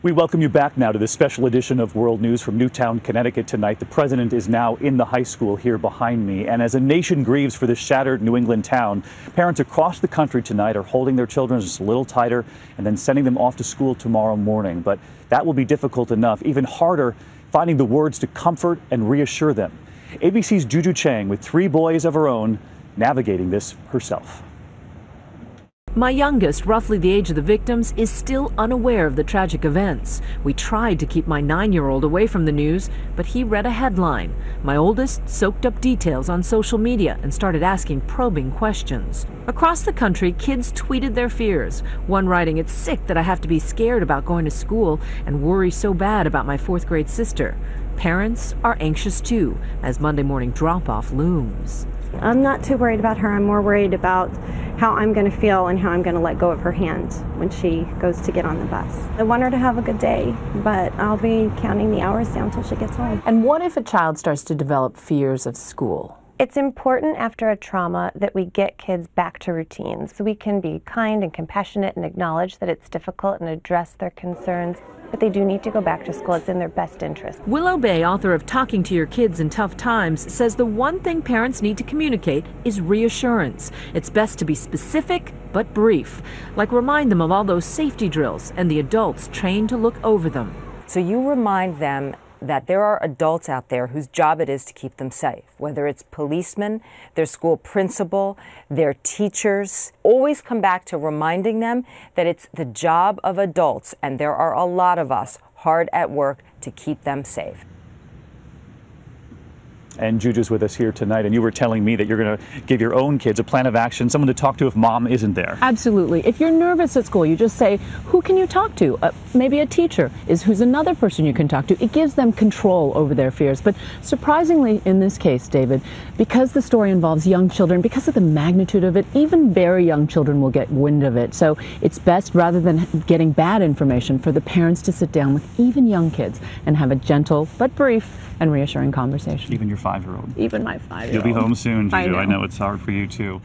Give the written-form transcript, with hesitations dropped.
We welcome you back now to this special edition of World News from Newtown, Connecticut tonight. The president is now in the high school here behind me. And as a nation grieves for this shattered New England town, parents across the country tonight are holding their children just a little tighter and then sending them off to school tomorrow morning. But that will be difficult enough. Even harder, finding the words to comfort and reassure them. ABC's Juju Chang, with 3 boys of her own, navigating this herself. My youngest, roughly the age of the victims, is still unaware of the tragic events. We tried to keep my 9-year-old away from the news, but he read a headline. My oldest soaked up details on social media and started asking probing questions. Across the country, kids tweeted their fears. One writing, "It's sick that I have to be scared about going to school and worry so bad about my 4th grade sister." Parents are anxious too, as Monday morning drop-off looms. I'm not too worried about her. I'm more worried about how I'm going to feel and how I'm going to let go of her hand when she goes to get on the bus. I want her to have a good day, but I'll be counting the hours down till she gets home. And what if a child starts to develop fears of school? It's important after a trauma that we get kids back to routines so we can be kind and compassionate and acknowledge that it's difficult and address their concerns. But they do need to go back to school. It's in their best interest. Willow Bay, author of Talking to Your Kids in Tough Times, says the one thing parents need to communicate is reassurance. It's best to be specific but brief, like remind them of all those safety drills and the adults trained to look over them. So you remind them that there are adults out there whose job it is to keep them safe, whether it's policemen, their school principal, their teachers. Always come back to reminding them that it's the job of adults, and there are a lot of us hard at work to keep them safe. And Juju's with us here tonight, and you were telling me that you're going to give your own kids a plan of action, someone to talk to if mom isn't there. Absolutely. If you're nervous at school, you just say, who can you talk to? Maybe a teacher is who's another person you can talk to. It gives them control over their fears. But surprisingly, in this case, David, because the story involves young children, because of the magnitude of it, even very young children will get wind of it. So it's best, rather than getting bad information, for the parents to sit down with even young kids and have a gentle but brief and reassuring conversation. Even your 5-year-old. Even my 5-year-old. You'll be home soon, Juju. I know it's hard for you too.